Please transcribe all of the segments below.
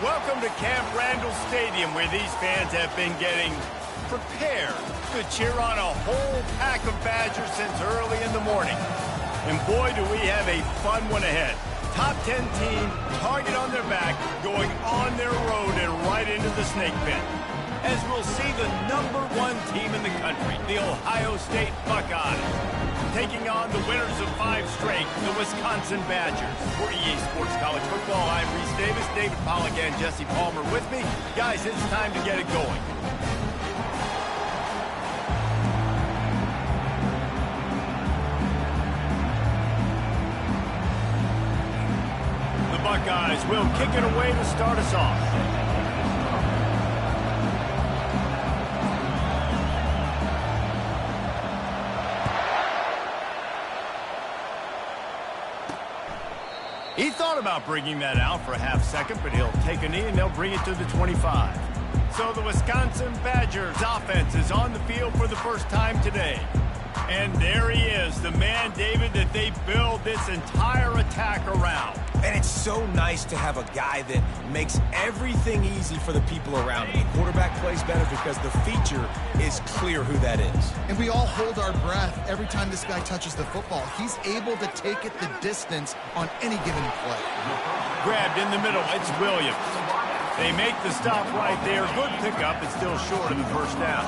Welcome to Camp Randall Stadium, where these fans have been getting prepared to cheer on a whole pack of Badgers since early in the morning. And boy, do we have a fun one ahead. Top 10 team, target on their back, going on their road and right into the snake pit. As we'll see the #1 team in the country, the Ohio State Buckeyes, taking on the winners of 5 straight, the Wisconsin Badgers. For EA Sports College Football, I'm Reese Davis, David Pollack and Jesse Palmer with me. Guys, it's time to get it going. The Buckeyes will kick it away to start us off. He thought about bringing that out for a half second, but he'll take a knee and they'll bring it to the 25. So the Wisconsin Badgers offense is on the field for the first time today. And there he is, the man, David, that they build this entire attack around. And it's so nice to have a guy that makes everything easy for the people around him. The quarterback plays better because the feature is clear who that is. And we all hold our breath every time this guy touches the football. He's able to take it the distance on any given play. Grabbed in the middle, it's Williams. They make the stop right there. Good pickup, it's still short of the first down.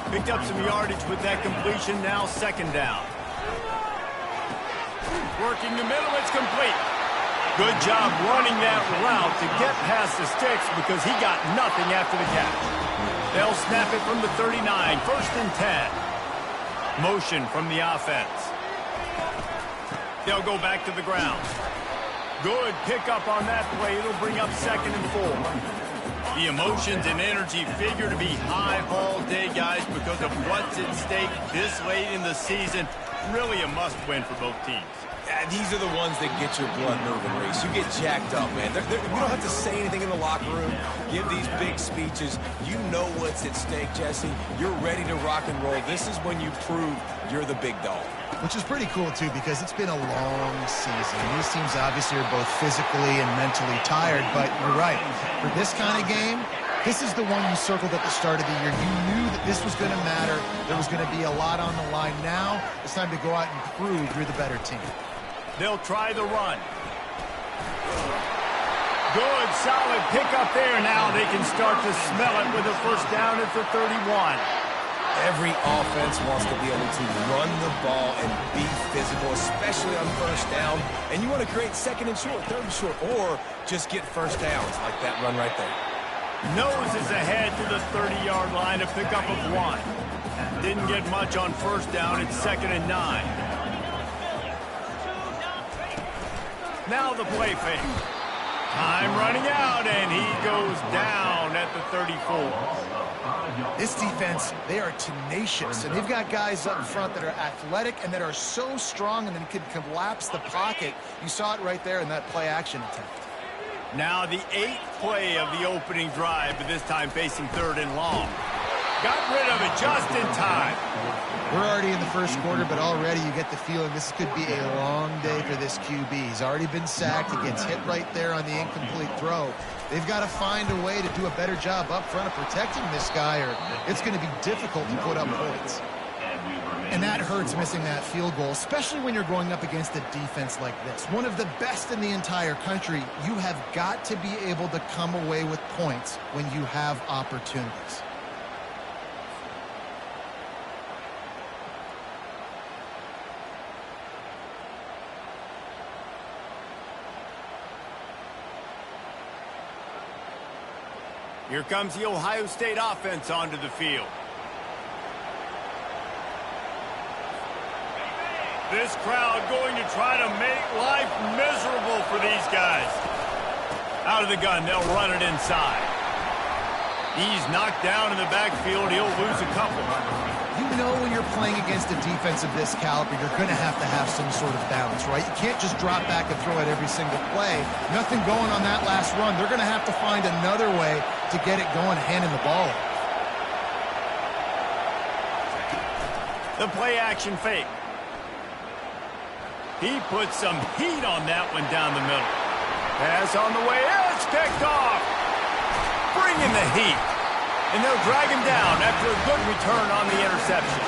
Picked up some yardage with that completion, now second down. Working the middle, it's complete. Good job running that route to get past the sticks because he got nothing after the catch. They'll snap it from the 39, first and 10. Motion from the offense. They'll go back to the ground. Good pickup on that play. It'll bring up second and 4. The emotions and energy figure to be high all day, guys, because of what's at stake this late in the season. Really a must-win for both teams. These are the ones that get your blood moving, Reese. You get jacked up, man. We don't have to say anything in the locker room, give these big speeches. You know what's at stake, Jesse. You're ready to rock and roll. This is when you prove you're the big dog. Which is pretty cool, too, because it's been a long season. These teams obviously are both physically and mentally tired, but you're right. For this kind of game, this is the one you circled at the start of the year. You knew that this was going to matter. There was going to be a lot on the line. Now it's time to go out and prove you're the better team. They'll try the run. Good, solid pickup there. Now they can start to smell it with a first down at the 31. Every offense wants to be able to run the ball and be physical, especially on first down. And you want to create second and short, third and short, or just get first downs like that run right there. Nose is ahead to the 30-yard line, a pickup of 1. Didn't get much on first down. It's second and 9. Now the play fake. Time running out, and he goes down at the 34. This defense, they are tenacious, and they've got guys up front that are athletic and that are so strong and then can collapse the pocket. You saw it right there in that play-action attempt. Now the 8th play of the opening drive, but this time facing third and long. Got rid of it just in time. We're already in the first quarter, but already you get the feeling this could be a long day for this QB. He's already been sacked. He gets hit right there on the incomplete throw. They've got to find a way to do a better job up front of protecting this guy, or it's going to be difficult to put up points. And that hurts, missing that field goal, especially when you're going up against a defense like this. One of the best in the entire country. You have got to be able to come away with points when you have opportunities. Here comes the Ohio State offense onto the field. This crowd going to try to make life miserable for these guys. Out of the gun, they'll run it inside. He's knocked down in the backfield. He'll lose a couple. You know when you're playing against a defense of this caliber, you're going to have some sort of balance, right? You can't just drop back and throw it every single play. Nothing going on that last run. They're going to have to find another way to get it going, handing the ball off. The play action fake. He puts some heat on that one down the middle. Pass on the way. It's picked off. Bringing the heat. And they'll drag him down after a good return on the interception.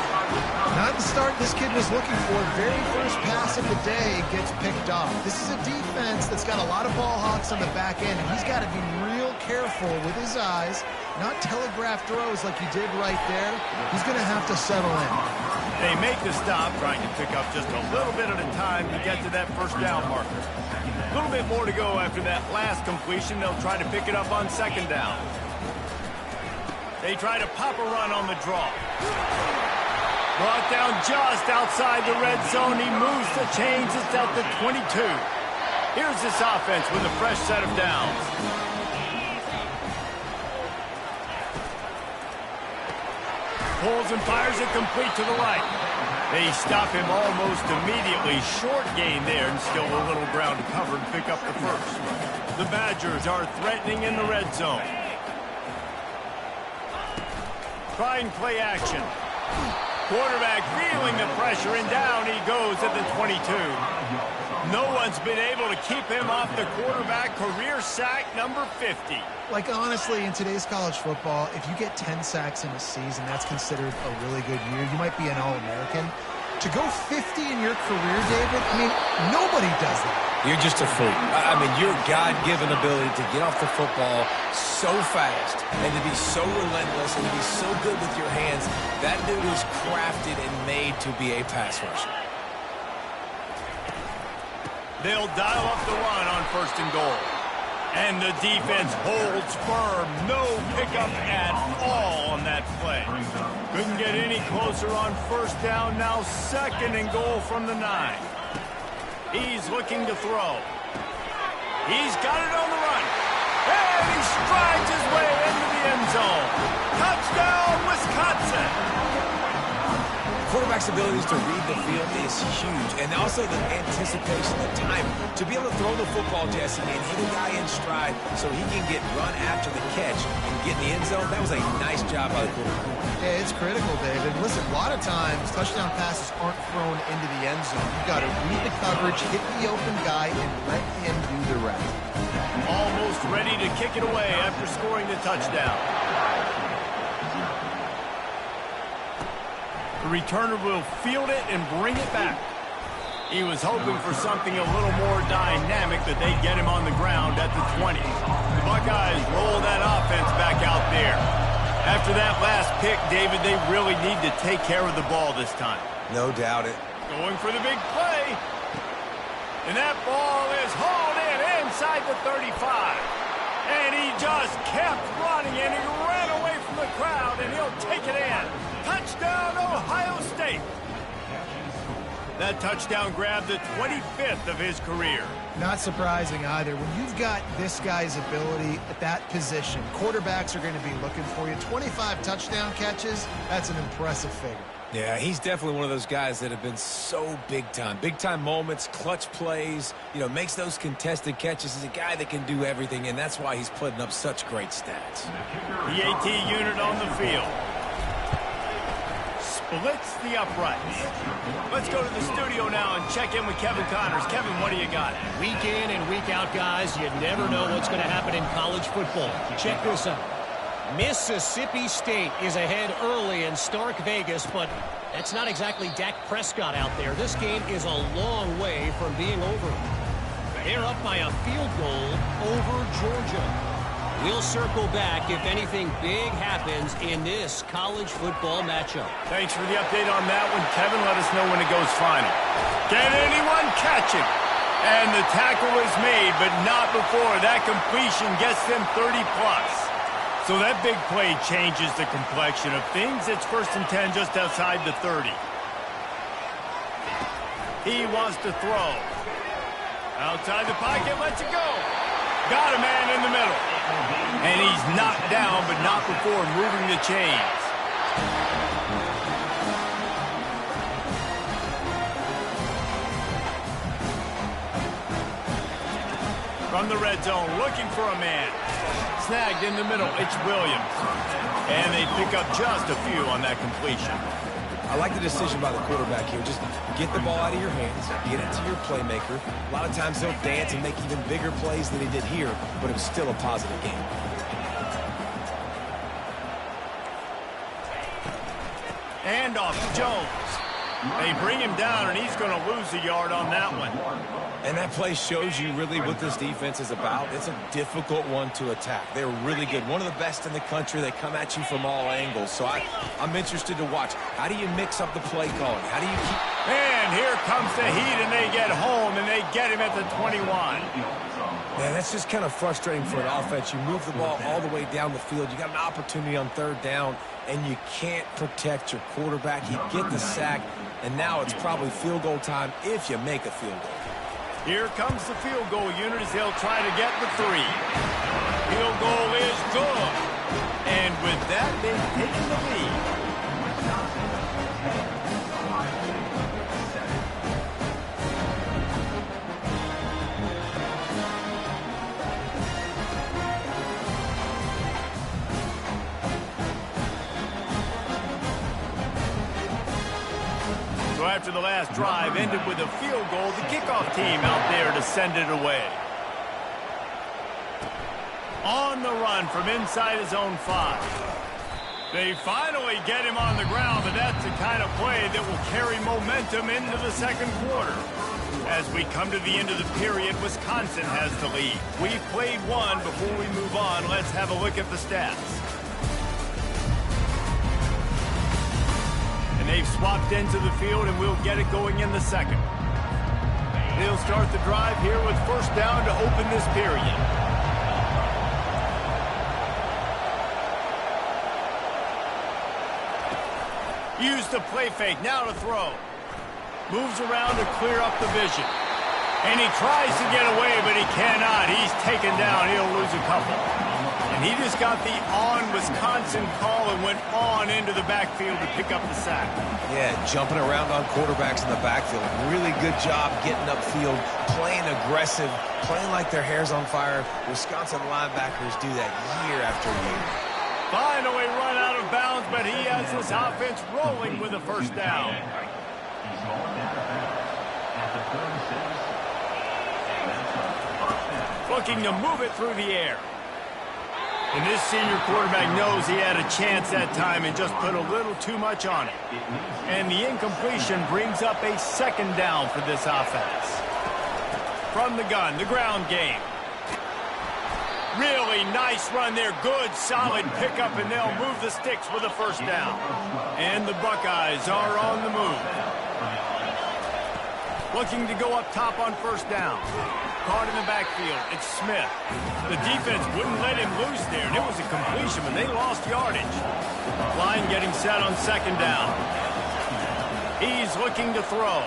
Not the start this kid was looking for. Very first pass of the day gets picked off. This is a defense that's got a lot of ball hawks on the back end, and he's got to be real careful with his eyes, not telegraph throws like he did right there. He's going to have to settle in. They make the stop, trying to pick up just a little bit at a time to get to that first down marker. A little bit more to go after that last completion. They'll try to pick it up on second down. They try to pop a run on the draw. Brought down just outside the red zone. He moves the chains. It's at the 22. Here's this offense with a fresh set of downs. Pulls and fires it complete to the right. They stop him almost immediately. Short gain there, and still a little ground to cover and pick up the first. The Badgers are threatening in the red zone. Trying play action. Quarterback feeling the pressure, and down he goes at the 22. No one's been able to keep him off the quarterback. Career sack number 50. Like, honestly, in today's college football, if you get 10 sacks in a season, that's considered a really good year. You might be an All-American. To go 50 in your career, David, I mean, nobody does that. You're just a freak. I mean, your God-given ability to get off the football so fast and to be so relentless and to be so good with your hands, that dude is crafted and made to be a pass rusher. They'll dial up the run on first and goal. And the defense holds firm. No pickup at all on that play. Couldn't get any closer on first down. Now second and goal from the 9. He's looking to throw. He's got it on the run. And he strides his way into the end zone. Touchdown, Wisconsin. Quarterback's abilities to read the field is huge, and also the anticipation, the time to be able to throw the football, Jesse, and hit a guy in stride so he can get run after the catch and get in the end zone. That was a nice job by the quarterback. Yeah, it's critical, David. Listen, a lot of times touchdown passes aren't thrown into the end zone. You've got to read the coverage, hit the open guy, and let him do the rest. Almost ready to kick it away after scoring the touchdown. The returner will field it and bring it back. He was hoping for something a little more dynamic, that they'd get him on the ground at the 20. The Buckeyes roll that offense back out there. After that last pick, David, they really need to take care of the ball this time. No doubt it. Going for the big play. And that ball is hauled in inside the 35. And he just kept running, and he ran away from the crowd, and he'll take it in. Touchdown, Ohio State. That touchdown grabbed the 25th of his career. Not surprising either. When you've got this guy's ability at that position, quarterbacks are going to be looking for you. 25 touchdown catches, that's an impressive figure. Yeah, he's definitely one of those guys that have been so big time. Big time moments, clutch plays, makes those contested catches. He's a guy that can do everything, and that's why he's putting up such great stats. The AT unit on the field. Splits the uprights. Let's go to the studio now and check in with Kevin Connors. Kevin, what do you got? Week in and week out, guys, you never know what's going to happen in college football. Check this out. Mississippi State is ahead early in Stark Vegas, but that's not exactly Dak Prescott out there. This game is a long way from being over. They're up by a field goal over Georgia. We'll circle back if anything big happens in this college football matchup. Thanks for the update on that one, Kevin. Let us know when it goes final. Can anyone catch him? And the tackle is made, but not before. That completion gets them 30+. So that big play changes the complexion of things. It's 1st and 10 just outside the 30. He wants to throw. Outside the pocket, lets it go. Got a man in the middle. And he's knocked down, but not before moving the chains. From the red zone, looking for a man. Snagged in the middle, it's Williams. And they pick up just a few on that completion. I like the decision by the quarterback here. Just get the ball out of your hands, get it to your playmaker. A lot of times he'll dance and make even bigger plays than he did here, but it was still a positive game. And off to Jones. They bring him down, and he's going to lose a yard on that one. And that play shows you really what this defense is about. It's a difficult one to attack. They're really good. One of the best in the country. They come at you from all angles. So I'm interested to watch. How do you mix up the play calling? How do you keep... And here comes the heat, and they get home, and they get him at the 21. Man, that's just kind of frustrating for an offense. You move the ball all the way down the field. You got an opportunity on 3rd down, and you can't protect your quarterback. You get the sack, and now it's probably field goal time if you make a field goal. Here comes the field goal unit as they'll try to get the 3. Field goal is good. And with that, they've taken the lead. So after the last drive ended with a field goal, the kickoff team out there to send it away. On the run from inside his own 5. They finally get him on the ground, but that's the kind of play that will carry momentum into the 2nd quarter. As we come to the end of the period, Wisconsin has the lead. We've played one. Before we move on, let's have a look at the stats. And they've swapped into the field, and we'll get it going in the 2nd. They'll start the drive here with 1st down to open this period. Use the play fake, now to throw. Moves around to clear up the vision. And he tries to get away, but he cannot. He's taken down. He'll lose a couple. And he just got the on-Wisconsin call and went on into the backfield to pick up the sack. Yeah, jumping around on quarterbacks in the backfield. Really good job getting upfield, playing aggressive, playing like their hair's on fire. Wisconsin linebackers do that year after year. Finally run out of bounds, but he has his offense rolling with a 1st down. Looking to move it through the air. And this senior quarterback knows he had a chance that time and just put a little too much on it. And the incompletion brings up a 2nd down for this offense. From the gun, the ground game. Really nice run there. Good, solid pickup, and they'll move the sticks with a 1st down. And the Buckeyes are on the move. Looking to go up top on 1st down. Caught in the backfield. It's Smith. The defense wouldn't let him loose there, and it was a completion, but they lost yardage. Line getting set on 2nd down. He's looking to throw.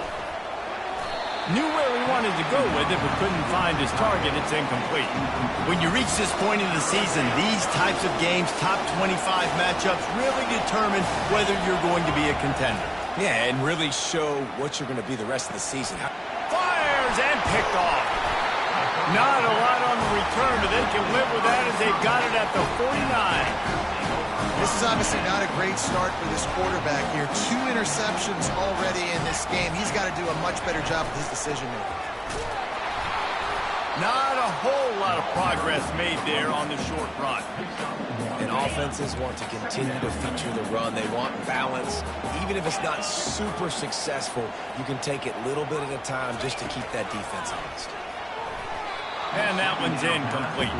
Knew where he wanted to go with it, but couldn't find his target. It's incomplete. When you reach this point in the season, these types of games, top 25 matchups, really determine whether you're going to be a contender. Yeah, and really show what you're going to be the rest of the season. Fires and picked off. Not a lot on the return, but they can live with that as they've got it at the 49. This is obviously not a great start for this quarterback here. 2 interceptions already in this game. He's got to do a much better job with his decision-making. Not a whole lot of progress made there on the short run. And offenses want to continue to feature the run. They want balance. Even if it's not super successful, you can take it little bit at a time just to keep that defense honest. And that one's incomplete.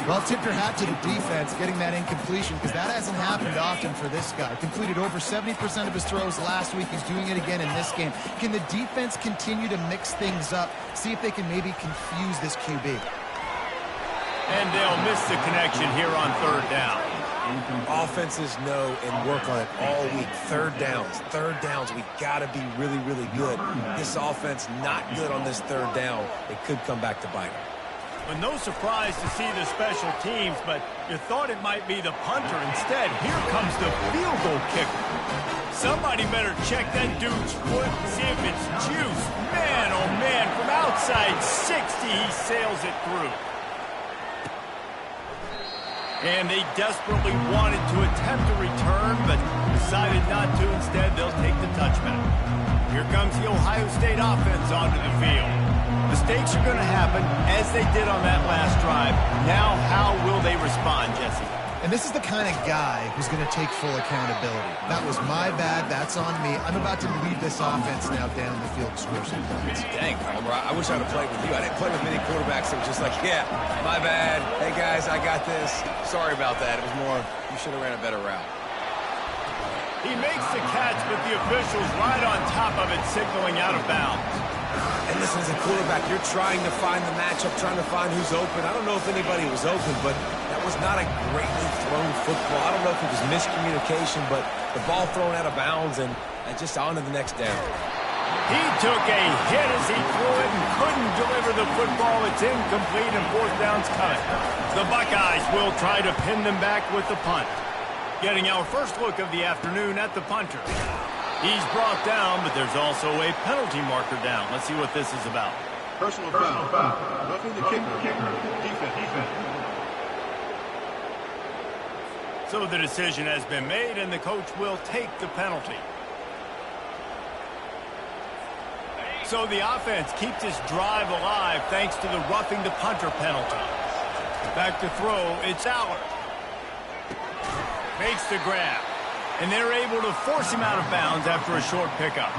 Well, tip your hat to the defense getting that incompletion, because that hasn't happened often for this guy. Completed over 70% of his throws last week. He's doing it again in this game. Can the defense continue to mix things up? See if they can maybe confuse this QB. And they'll miss the connection here on third down. Offenses know and work on it all week. Third downs, we got to be really, really good. This offense not good on this third down. It could come back to bite them. But no surprise to see the special teams, but you thought it might be the punter. Instead, here comes the field goal kicker. Somebody better check that dude's foot and see if it's juice. Man, oh man, from outside 60, he sails it through. And they desperately wanted to attempt a return, but decided not to. Instead, they'll take the touchback. Here comes the Ohio State offense onto the field. Mistakes are going to happen, as they did on that last drive. Now, how will they respond, Jesse? And this is the kind of guy who's going to take full accountability. That was my bad. That's on me. I'm about to lead this offense now down the field to score some points. Dang, Palmer, I wish I'd have played with you. I didn't play with many quarterbacks that were just like, yeah, my bad. Hey, guys, I got this. Sorry about that. It was more, you should have ran a better route. He makes the catch, but the official's right on top of it, signaling out of bounds. And listen, as a quarterback, you're trying to find the matchup, trying to find who's open. I don't know if anybody was open, but that was not a greatly thrown football. I don't know if it was miscommunication, but the ball thrown out of bounds and just on to the next down. He took a hit as he threw it and couldn't deliver the football. It's incomplete and fourth down's coming. The Buckeyes will try to pin them back with the punt. Getting our first look of the afternoon at the punter. He's brought down, but there's also a penalty marker down. Let's see what this is about. Personal foul. Roughing the kicker. Defense. So the decision has been made, and the coach will take the penalty. So the offense keeps its drive alive thanks to the roughing the punter penalty. Back to throw, it's Aller. Makes the grab. And they're able to force him out of bounds after a short pickup.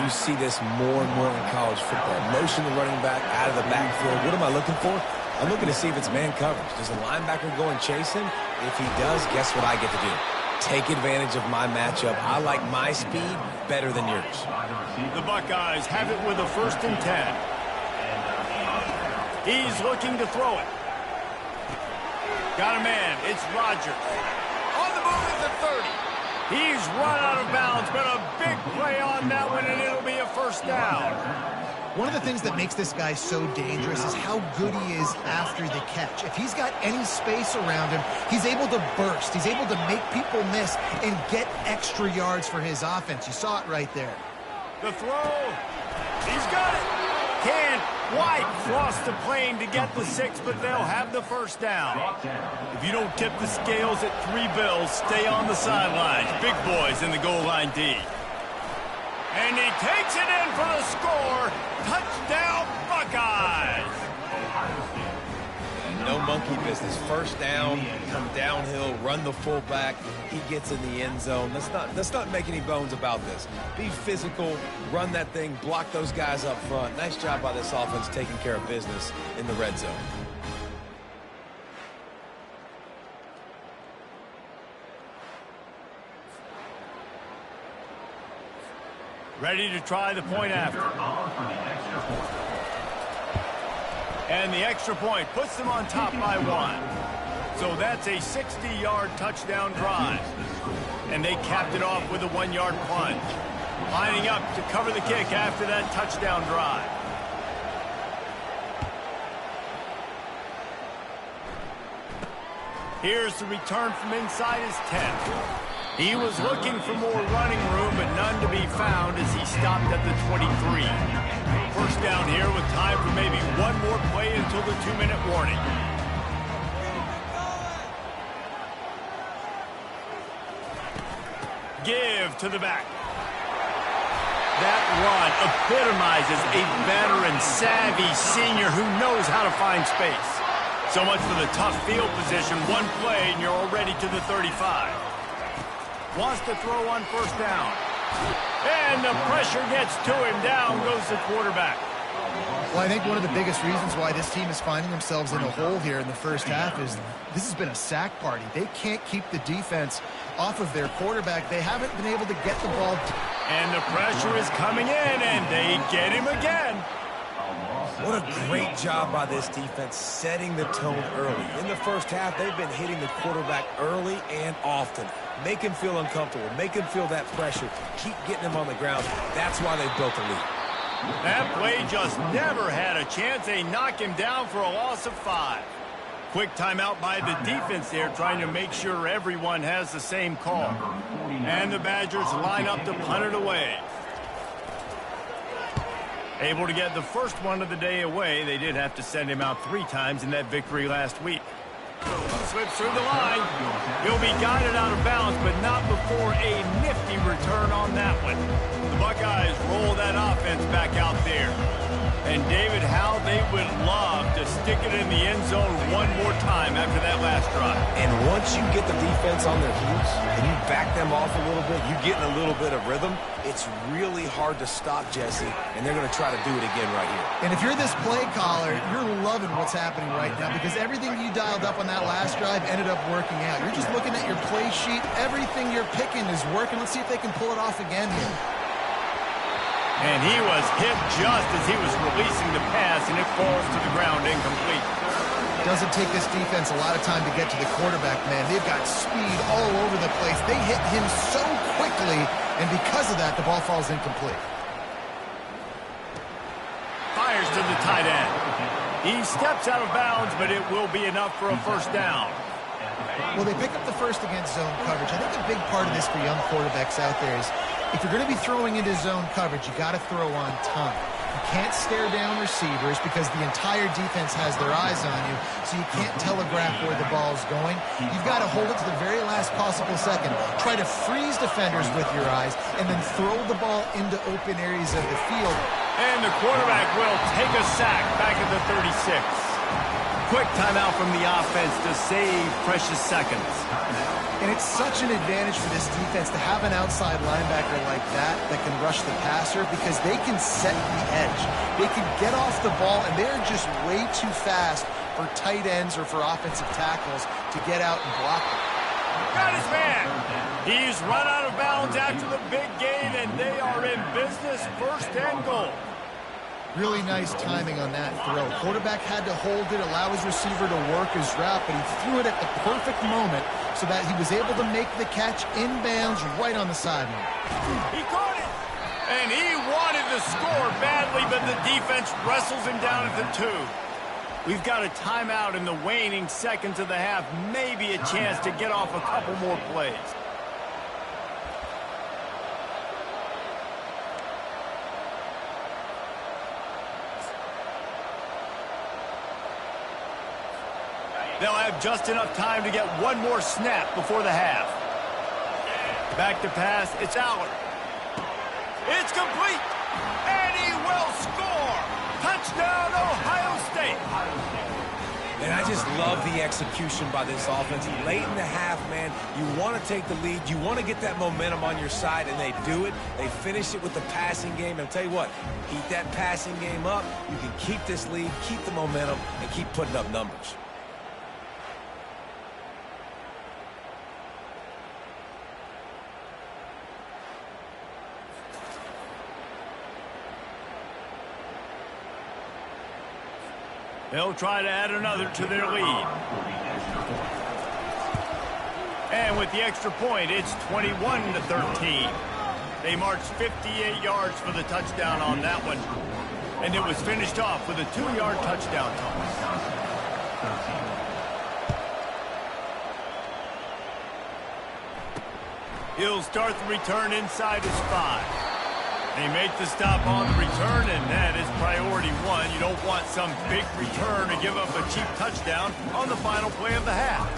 You see this more and more in college football. Motion the running back out of the backfield. What am I looking for? I'm looking to see if it's man coverage. Does the linebacker go and chase him? If he does, guess what I get to do? Take advantage of my matchup. I like my speed better than yours. The Buckeyes have it with a 1st and 10. He's looking to throw it. Got a man. It's Rodgers. On the move at the 30. He's run out of bounds, but a big play on that one, and it'll be a 1st down. One of the things that makes this guy so dangerous is how good he is after the catch. If he's got any space around him, he's able to burst. He's able to make people miss and get extra yards for his offense. You saw it right there. The throw. He's got it. Can't quite cross the plane to get the 6, but they'll have the 1st down. If you don't tip the scales at 3 bills, stay on the sidelines. Big boys in the goal line D. And he takes it in for the score. Touchdown, Buckeyes. No monkey business. 1st down, come downhill, run the fullback. He gets in the end zone. Let's not make any bones about this. Be physical, run that thing, block those guys up front. Nice job by this offense taking care of business in the red zone. Ready to try the point after. And the extra point puts them on top by 1. So that's a 60-yard touchdown drive. And they capped it off with a 1-yard plunge. Lining up to cover the kick after that touchdown drive. Here's the return from inside his 10. He was looking for more running room, but none to be found as he stopped at the 23. 1st down here with time for maybe one more play until the 2-minute warning. Give to the back. That run epitomizes a veteran, savvy senior who knows how to find space. So much for the tough field position. One play and you're already to the 35. Wants to throw on 1st down. And the pressure gets to him. Down goes the quarterback. Well, I think one of the biggest reasons why this team is finding themselves in a hole here in the 1st half is this has been a sack party. They can't keep the defense off of their quarterback. They haven't been able to get the ball. And the pressure is coming in, and they get him again. What a great job by this defense setting the tone early. In the first half, they've been hitting the quarterback early and often. Make him feel uncomfortable. Make him feel that pressure. Keep getting him on the ground. That's why they built the lead. That play just never had a chance. They knock him down for a loss of 5. Quick timeout by the defense there, trying to make sure everyone has the same call. And the Badgers line up to punt it away. Able to get the first one of the day away. They did have to send him out 3 times in that victory last week. Slips through the line. He'll be guided out of bounds, but not before a nifty return on that one. The Buckeyes roll that offense back out there. And David, how they would love to stick it in the end zone one more time after that last drive. And once you get the defense on their heels and you back them off a little bit, you get in a little bit of rhythm, it's really hard to stop, Jesse, and they're going to try to do it again right here. And if you're this play caller, you're loving what's happening right now because everything you dialed up on that last drive ended up working out. You're just looking at your play sheet. Everything you're picking is working. Let's see if they can pull it off again here. And he was hit just as he was releasing the pass, and it falls to the ground incomplete. Doesn't take this defense a lot of time to get to the quarterback, man. They've got speed all over the place. They hit him so quickly, and because of that, the ball falls incomplete. Fires to the tight end. He steps out of bounds, but it will be enough for a first down. Well, they pick up the first against zone coverage. I think a big part of this for young quarterbacks out there is if you're going to be throwing into zone coverage, you got to throw on time. You can't stare down receivers because the entire defense has their eyes on you, so you can't telegraph where the ball's going. You've got to hold it to the very last possible second. Try to freeze defenders with your eyes, and then throw the ball into open areas of the field. And the quarterback will take a sack back at the 36. Quick timeout from the offense to save precious seconds. And it's such an advantage for this defense to have an outside linebacker like that can rush the passer because they can set the edge. They can get off the ball, and they're just way too fast for tight ends or for offensive tackles to get out and block them. Got his man. He's run out of bounds after the big gain, and they are in business, 1st and goal. Really nice timing on that throw. Quarterback had to hold it, allow his receiver to work his route, but he threw it at the perfect moment so that he was able to make the catch inbounds right on the sideline. He caught it, and he wanted to score badly, but the defense wrestles him down at the 2. We've got a timeout in the waning seconds of the half, maybe a chance to get off a couple more plays. They'll have just enough time to get one more snap before the half. Back to pass. It's Aller. It's complete. And he will score. Touchdown, Ohio State. And I just love the execution by this offense. Late in the half, man, you want to take the lead. You want to get that momentum on your side, and they do it. They finish it with the passing game. And I'll tell you what, keep that passing game up. You can keep this lead, keep the momentum, and keep putting up numbers. They'll try to add another to their lead. And with the extra point, it's 21-13. They marched 58 yards for the touchdown on that one. And it was finished off with a 2-yard touchdown toss. He'll start the return inside his 5. They make the stop on the return, and that is priority 1. You don't want some big return to give up a cheap touchdown on the final play of the half.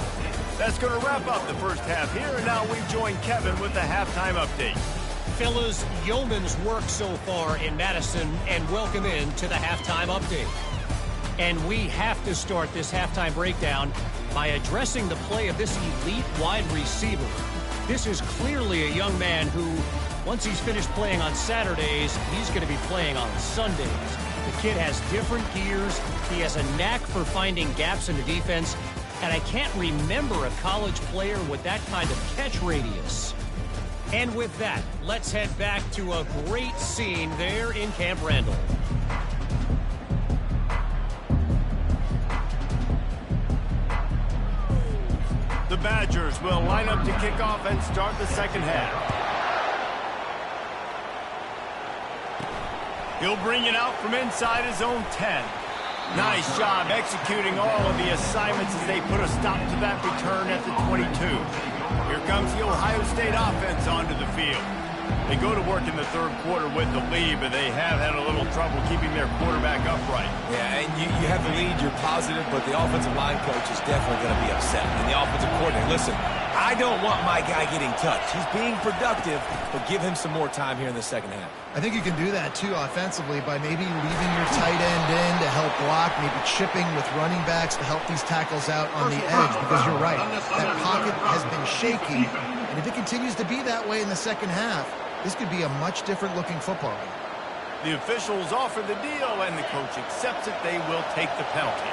That's going to wrap up the first half here, and now we join Kevin with the halftime update. Fellas, yeoman's work so far in Madison, and welcome in to the halftime update. And we have to start this halftime breakdown by addressing the play of this elite wide receiver. This is clearly a young man who, once he's finished playing on Saturdays, he's going to be playing on Sundays. The kid has different gears. He has a knack for finding gaps in the defense. And I can't remember a college player with that kind of catch radius. And with that, let's head back to a great scene there in Camp Randall. Badgers will line up to kick off and start the second half. He'll bring it out from inside his own 10. Nice job executing all of the assignments as they put a stop to that return at the 22. Here comes the Ohio State offense onto the field. They go to work in the third quarter with the lead, but they have had a little trouble keeping their quarterback upright. Yeah, and you have the lead, you're positive, but the offensive line coach is definitely going to be upset. And the offensive coordinator, listen, I don't want my guy getting touched. He's being productive, but give him some more time here in the second half. I think you can do that, too, offensively, by maybe leaving your tight end in to help block, maybe chipping with running backs to help these tackles out on the edge, because you're right. That pocket has been shaky, and if it continues to be that way in the second half, this could be a much different-looking football game. The officials offer the deal, and the coach accepts it. They will take the penalty.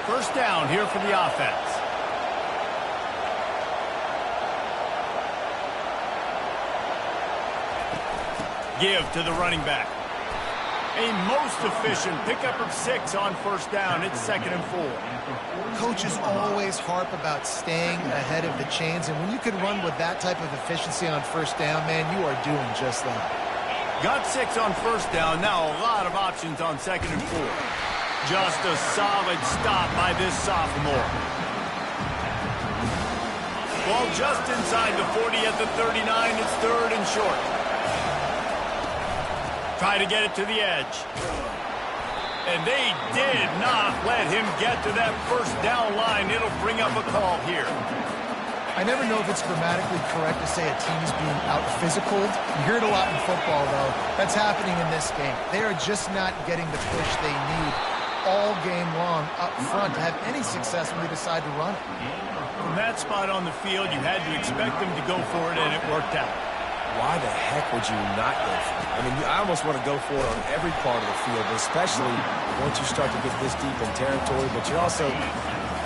First down here for the offense. Give to the running back. A most efficient pickup of 6 on first down. It's 2nd and 4. Coaches always harp about staying ahead of the chains, and when you can run with that type of efficiency on first down, man, you are doing just that. Got 6 on first down. Now a lot of options on 2nd and 4. Just a solid stop by this sophomore. Ball just inside the 40 at the 39. It's 3rd and short. Try to get it to the edge. And they did not let him get to that first down line. It'll bring up a call here. I never know if it's grammatically correct to say a team is being out-physicaled. You hear it a lot in football, though. That's happening in this game. They are just not getting the push they need all game long up front to have any success when they decide to run it. From that spot on the field, you had to expect them to go for it, and it worked out. Why the heck would you not go for it? I mean, I almost want to go for it on every part of the field, but especially once you start to get this deep in territory. But you're also,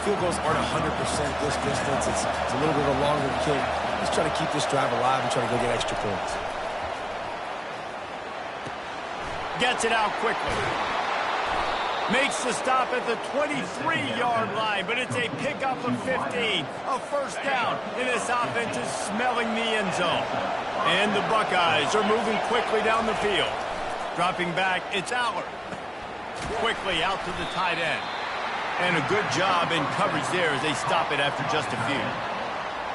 field goals aren't 100% this distance. It's a little bit of a longer kick. Just try to keep this drive alive and try to go get extra points. Gets it out quickly. Makes the stop at the 23-yard line, but it's a pickup of 15. A first down, and this offense is smelling the end zone. And the Buckeyes are moving quickly down the field. Dropping back, it's Allard. Quickly out to the tight end. And a good job in coverage there as they stop it after just a few.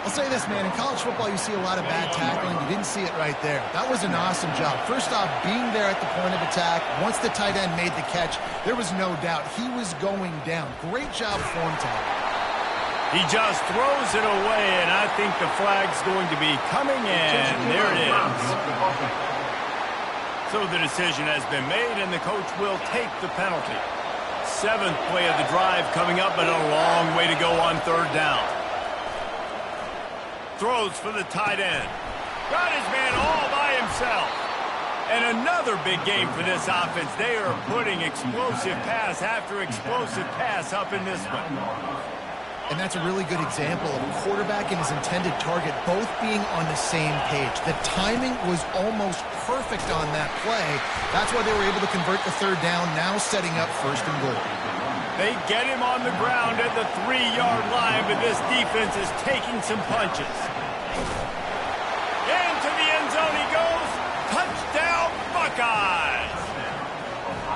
I'll say this, man. In college football, you see a lot of bad tackling. You didn't see it right there. That was an awesome job. First off, being there at the point of attack. Once the tight end made the catch, there was no doubt he was going down. Great job form tackle. He just throws it away, and I think the flag's going to be coming in. There it is. So the decision has been made, and the coach will take the penalty. 7th play of the drive coming up, but a long way to go on 3rd down. Throws for the tight end. Got his man all by himself. And another big game for this offense. They are putting explosive pass after explosive pass up in this one. And that's a really good example of a quarterback and his intended target both being on the same page. The timing was almost perfect on that play. That's why they were able to convert the 3rd down, now setting up 1st and goal. They get him on the ground at the 3-yard line, but this defense is taking some punches. Into the end zone he goes. Touchdown, Buckeyes!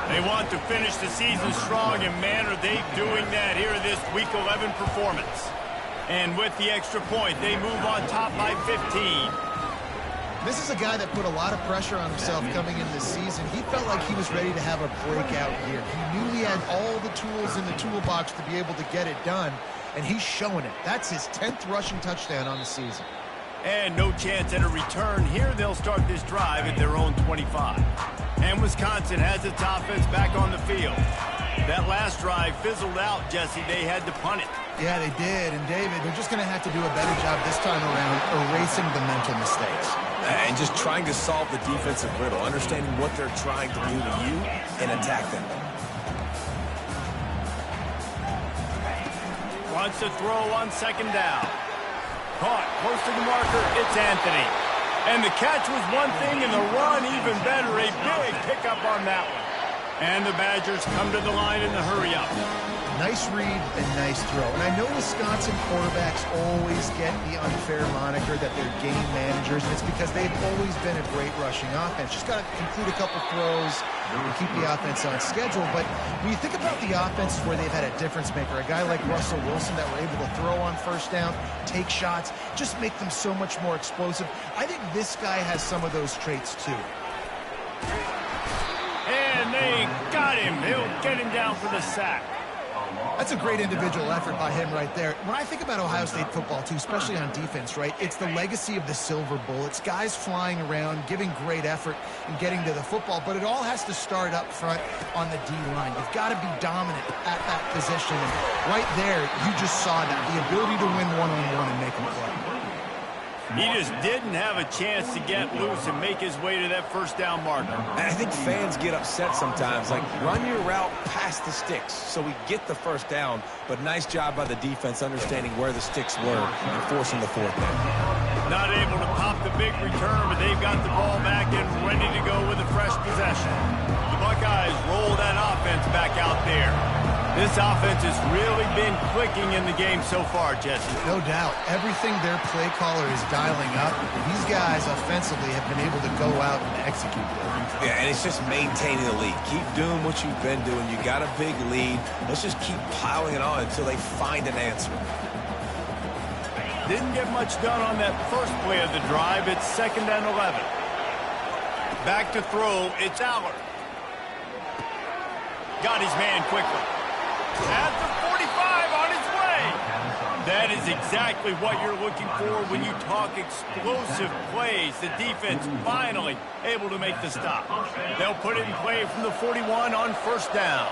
They want to finish the season strong, and man, are they doing that here in this Week 11 performance. And with the extra point, they move on top by 15. This is a guy that put a lot of pressure on himself coming into this season. He felt like he was ready to have a breakout year. He knew he had all the tools in the toolbox to be able to get it done, and he's showing it. That's his 10th rushing touchdown on the season. And no chance at a return here. They'll start this drive at their own 25. And Wisconsin has its offense back on the field. That last drive fizzled out, Jesse. They had to punt it. Yeah, they did. And, David, they're just going to have to do a better job this time around erasing the mental mistakes. And just trying to solve the defensive riddle, understanding what they're trying to do to you and attack them. Wants to throw on 2nd down. Caught close to the marker. It's Anthony. And the catch was one thing, and the run even better. A big pickup on that one. And the Badgers come to the line in the hurry-up. Nice read and nice throw. And I know Wisconsin quarterbacks always get the unfair moniker that they're game managers, and it's because they've always been a great rushing offense. Just got to conclude a couple throws and keep the offense on schedule. But when you think about the offenses where they've had a difference maker, a guy like Russell Wilson that were able to throw on first down, take shots, just make them so much more explosive. I think this guy has some of those traits too. And they got him. He'll get him down for the sack. That's a great individual effort by him right there. When I think about Ohio State football, too, especially on defense, right, it's the legacy of the Silver Bullets, guys flying around, giving great effort and getting to the football, but it all has to start up front on the D-line. You've got to be dominant at that position, and right there, you just saw that, the ability to win one-on-one and make them play. He just didn't have a chance to get loose and make his way to that first down marker. And I think fans get upset sometimes. Like, run your route past the sticks so we get the first down. But nice job by the defense understanding where the sticks were and forcing the fourth down. Not able to pop the big return, but they've got the ball back and ready to go with a fresh possession. The Buckeyes roll that offense back out there. This offense has really been clicking in the game so far, Jesse. No doubt. Everything their play caller is dialing up, these guys offensively have been able to go out and execute them. Yeah, and it's just maintaining the lead. Keep doing what you've been doing. You got a big lead. Let's just keep piling it on until they find an answer. Didn't get much done on that first play of the drive. It's 2nd and 11. Back to throw. It's Allard. Got his man quickly. At the 45 on his way. That is exactly what you're looking for when you talk explosive plays. The defense finally able to make the stop. They'll put it in play from the 41 on first down.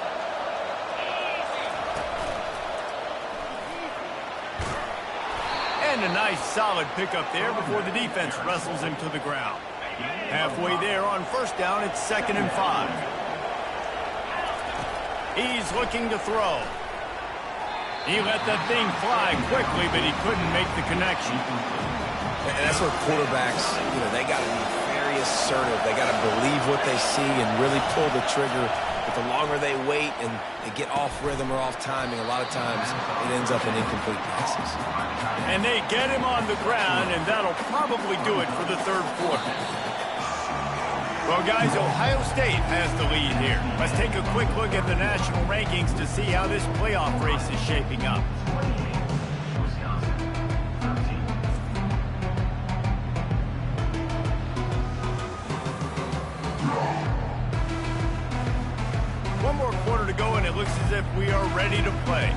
And a nice solid pickup there before the defense wrestles him to the ground. Halfway there on first down, it's 2nd and 5. He's looking to throw. He let that thing fly quickly, but he couldn't make the connection. And that's where quarterbacks, they got to be very assertive. They got to believe what they see and really pull the trigger. But the longer they wait and they get off rhythm or off timing, a lot of times it ends up in incomplete passes. And they get him on the ground, and that'll probably do it for the third quarter. Well, guys, Ohio State has the lead here. Let's take a quick look at the national rankings to see how this playoff race is shaping up. One more quarter to go, and it looks as if we are ready to play.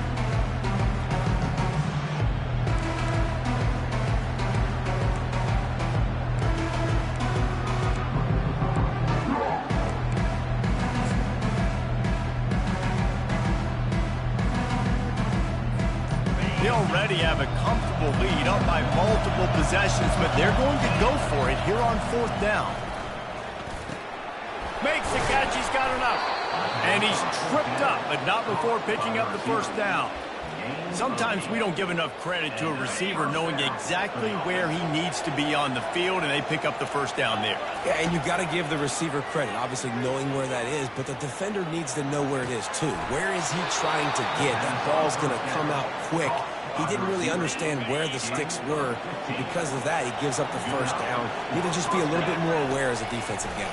They already have a comfortable lead up by multiple possessions, but they're going to go for it here on fourth down. Makes the catch. He's got enough. And he's tripped up, but not before picking up the first down. Sometimes we don't give enough credit to a receiver knowing exactly where he needs to be on the field, and they pick up the first down there. Yeah, and you've got to give the receiver credit, obviously knowing where that is, but the defender needs to know where it is too. Where is he trying to get? That ball's going to come out quick. He didn't really understand where the sticks were. Because of that, he gives up the first down. You need to just be a little bit more aware as a defensive guy.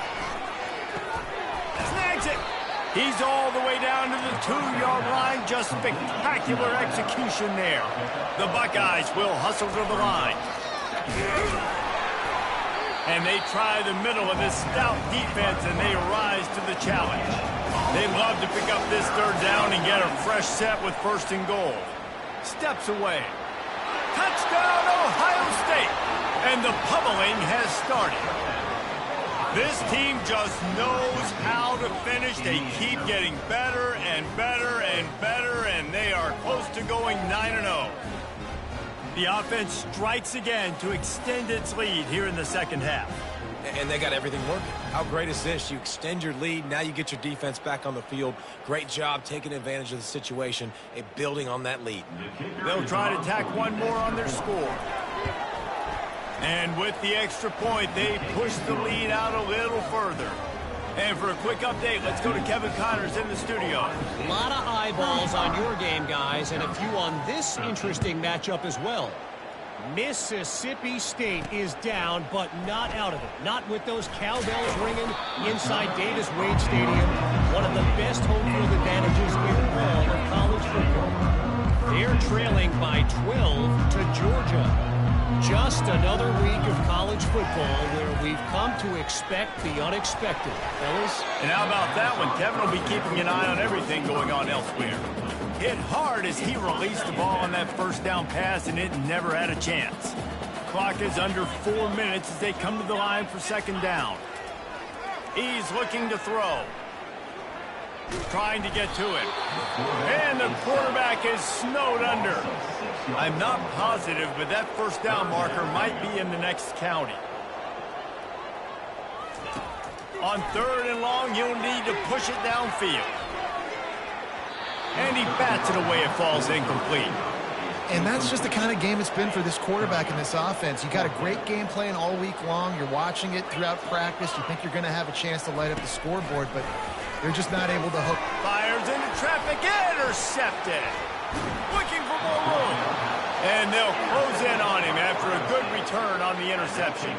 Snags it. He's all the way down to the 2-yard line. Just spectacular execution there. The Buckeyes will hustle to the line. And they try the middle of this stout defense, and they rise to the challenge. They love to pick up this third down and get a fresh set with 1st and goal. Steps away. Touchdown, Ohio State. And the pummeling has started. This team just knows how to finish. They keep getting better and better and better, and they are close to going 9-0. The offense strikes again to extend its lead here in the second half. And they got everything working. How great is this? You extend your lead. Now you get your defense back on the field. Great job taking advantage of the situation and building on that lead. They'll try to tack one more on their score. And with the extra point, they push the lead out a little further. And for a quick update, let's go to Kevin Connors in the studio. A lot of eyeballs on your game, guys, and a few on this interesting matchup as well. Mississippi State is down, but not out of it. Not with those cowbells ringing inside Davis-Wade Stadium, one of the best home field advantages in all of college football. They're trailing by 12 to Georgia. Just another week of college football where we've come to expect the unexpected, fellas. And how about that one? Kevin will be keeping an eye on everything going on elsewhere. Hit hard as he released the ball on that first down pass, and it never had a chance. Clock is under 4 minutes as they come to the line for second down. He's looking to throw. Trying to get to it. And the quarterback is snowed under. I'm not positive, but that first down marker might be in the next county. On 3rd and long, you'll need to push it downfield. And he bats it away. It falls incomplete. And that's just the kind of game it's been for this quarterback in this offense. You got a great game plan all week long. You're watching it throughout practice. You think you're going to have a chance to light up the scoreboard, but they're just not able to hook. Fires into traffic, intercepted. Looking for more room. And they'll close in on him after a good return on the interception.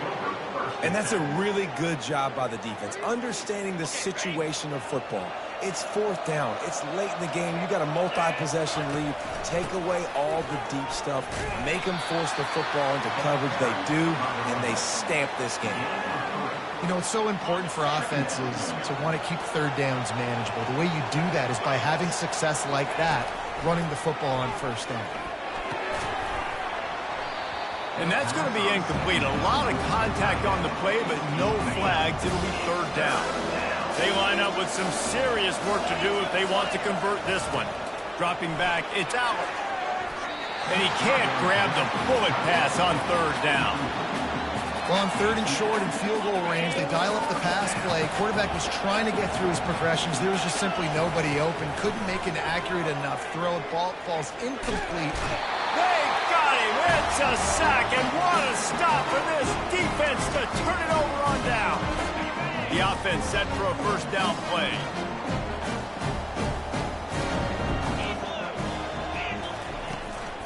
And that's a really good job by the defense, understanding the situation of football. It's 4th down. It's late in the game. You got a multi-possession lead. Take away all the deep stuff. Make them force the football into coverage. They do, and they stamp this game. You know, it's so important for offenses to want to keep 3rd downs manageable. The way you do that is by having success like that, running the football on 1st down. And that's going to be incomplete. A lot of contact on the play, but no flags. It'll be 3rd down. They line up with some serious work to do if they want to convert this one. Dropping back, it's out. And he can't grab the bullet pass on 3rd down. Well, on 3rd and short and field goal range, they dial up the pass play. Quarterback was trying to get through his progressions. There was just simply nobody open. Couldn't make an accurate enough throw. Ball falls incomplete. They got him. It's a sack, and what a stop for this defense to turn it over on down. The offense set for a 1st down play.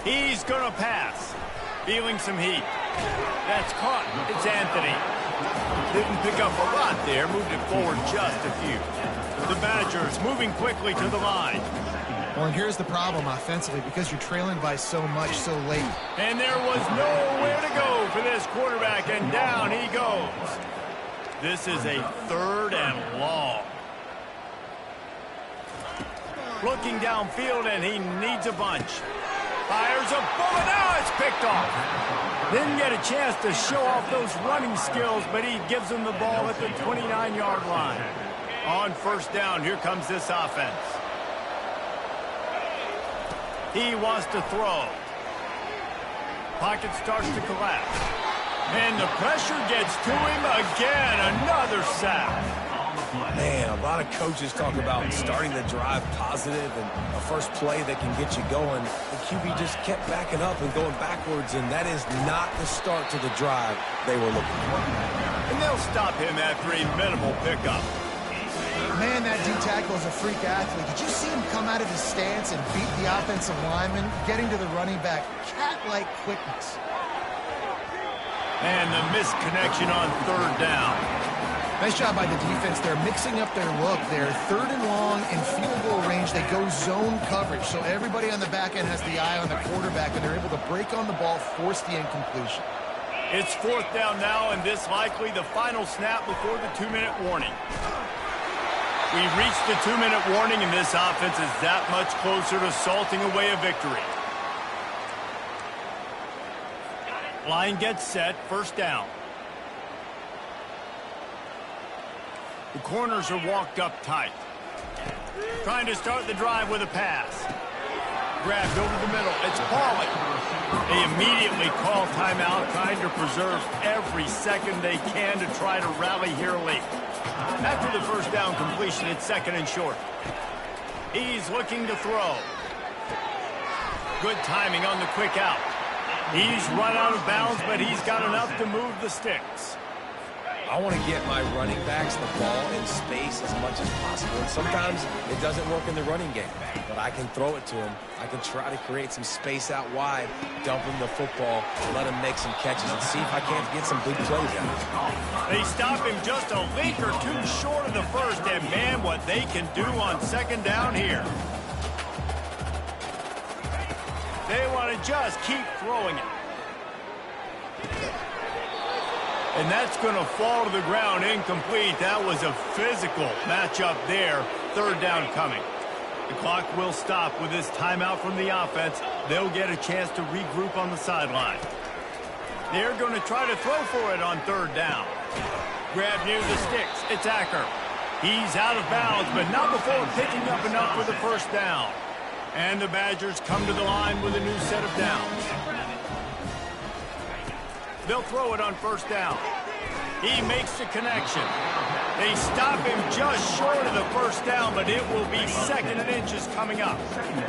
He's going to pass. Feeling some heat. That's caught. It's Anthony. Didn't pick up a lot there. Moved it forward just a few. The Badgers moving quickly to the line. Well, and here's the problem offensively, because you're trailing by so much so late. And there was nowhere to go for this quarterback, and down he goes. This is a 3rd and long. Looking downfield, and he needs a bunch. Fires a bullet. Now it's picked off. Didn't get a chance to show off those running skills, but he gives them the ball at the 29-yard line. On 1st down, here comes this offense. He wants to throw. Pocket starts to collapse. And the pressure gets to him again. Another sack. Man, a lot of coaches talk about starting the drive positive and a first play that can get you going. The QB just kept backing up and going backwards, and that is not the start to the drive they were looking for. And they'll stop him after a minimal pickup. Man, that D-tackle is a freak athlete. Did you see him come out of his stance and beat the offensive lineman, getting to the running back? Cat-like quickness. And the missed connection on 3rd down. Nice job by the defense. They're mixing up their look. They're 3rd and long in field goal range. They go zone coverage, so everybody on the back end has the eye on the quarterback, and they're able to break on the ball, force the incompletion. It's 4th down now, and this likely the final snap before the 2-minute warning. We've reached the 2-minute warning, and this offense is that much closer to salting away a victory. Line gets set, 1st down. The corners are walked up tight. Trying to start the drive with a pass. Grabbed over the middle. It's Pauly. They immediately call timeout, trying to preserve every second they can to try to rally here late. After the 1st down completion, it's 2nd and short. He's looking to throw. Good timing on the quick out. He's run out of bounds, but he's got enough to move the sticks. I want to get my running backs the ball in space as much as possible. And sometimes it doesn't work in the running game, but I can throw it to them. I can try to create some space out wide, dump them the football, let him make some catches, and see if I can't get some big plays out. They stop him just a leak or two short of the first, and man, what they can do on second down here. They want to just keep throwing it. And that's going to fall to the ground incomplete. That was a physical matchup there. Third down coming. The clock will stop with this timeout from the offense. They'll get a chance to regroup on the sideline. They're going to try to throw for it on third down. Grab near the sticks. It's Acker. He's out of bounds, but not before picking up enough for the first down. And the Badgers come to the line with a new set of downs. They'll throw it on first down. He makes the connection. They stop him just short of the first down, but it will be second and inches coming up.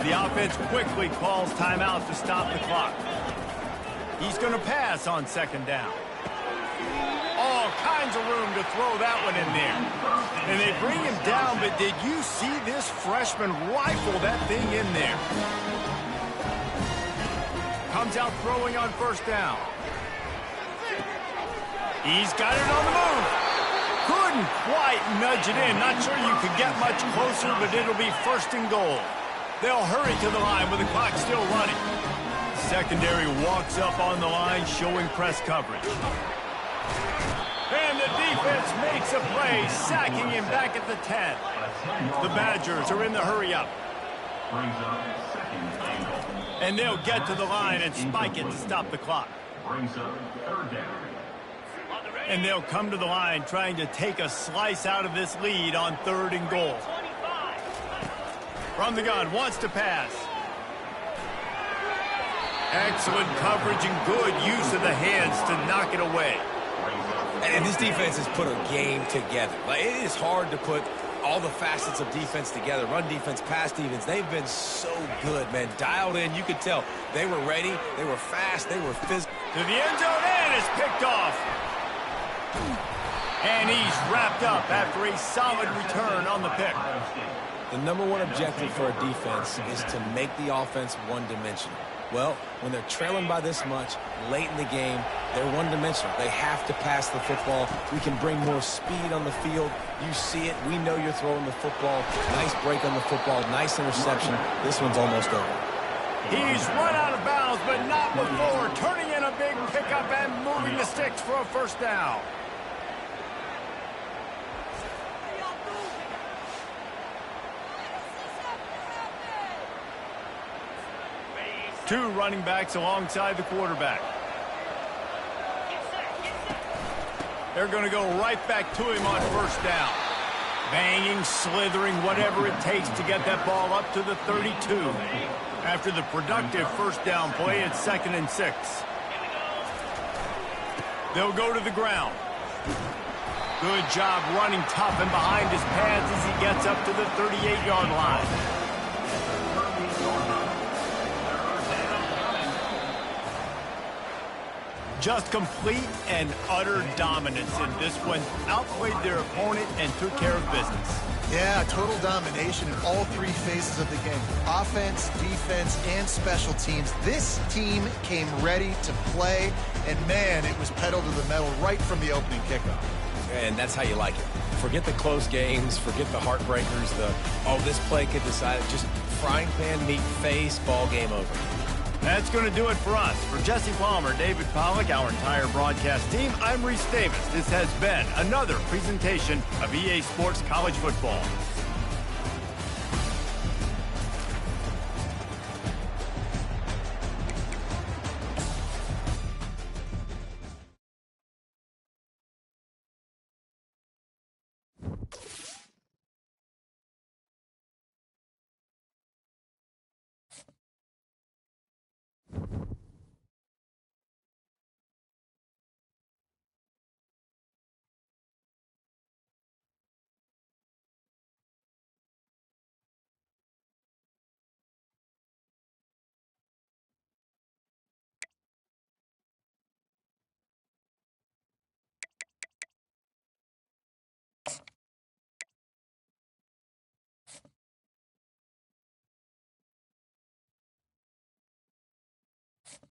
The offense quickly calls timeout to stop the clock. He's going to pass on second down. All kinds of room to throw that one in there. And they bring him down, but did you see this freshman rifle that thing in there? Comes out throwing on first down. He's got it on the move. Couldn't quite nudge it in. Not sure you could get much closer, but it'll be first and goal. They'll hurry to the line with the clock still running. Secondary walks up on the line, showing press coverage. And the defense makes a play, sacking him back at the 10. The Badgers are in the hurry-up. And they'll get to the line and spike it to stop the clock. And they'll come to the line trying to take a slice out of this lead on third and goal. From the gun, wants to pass. Excellent coverage and good use of the hands to knock it away. And this defense has put a game together. Like, it is hard to put all the facets of defense together. Run defense, pass defense. They've been so good, man. Dialed in. You could tell they were ready. They were fast. They were physical. To the end zone, and it's picked off. And he's wrapped up after a solid return on the pick. The number one objective for a defense is to make the offense one-dimensional. Well, when they're trailing by this much, late in the game, they're one-dimensional. They have to pass the football. We can bring more speed on the field. You see it. We know you're throwing the football. Nice break on the football. Nice interception. This one's almost over. He's run out of bounds, but not before turning in a big pickup and moving the sticks for a first down. Two running backs alongside the quarterback. They're going to go right back to him on first down. Banging, slithering, whatever it takes to get that ball up to the 32. After the productive first down play, it's 2nd and 6. They'll go to the ground. Good job running tough and behind his pads as he gets up to the 38-yard line. Just complete and utter dominance in this one. Outplayed their opponent and took care of business. Yeah, total domination in all three phases of the game. Offense, defense, and special teams. This team came ready to play, and man, it was pedal to the metal right from the opening kickoff. And that's how you like it. Forget the close games, forget the heartbreakers, this play could decide it. Just frying pan meet face, ball game over. That's going to do it for us. For Jesse Palmer, David Pollack, our entire broadcast team, I'm Reese Davis. This has been another presentation of EA Sports College Football.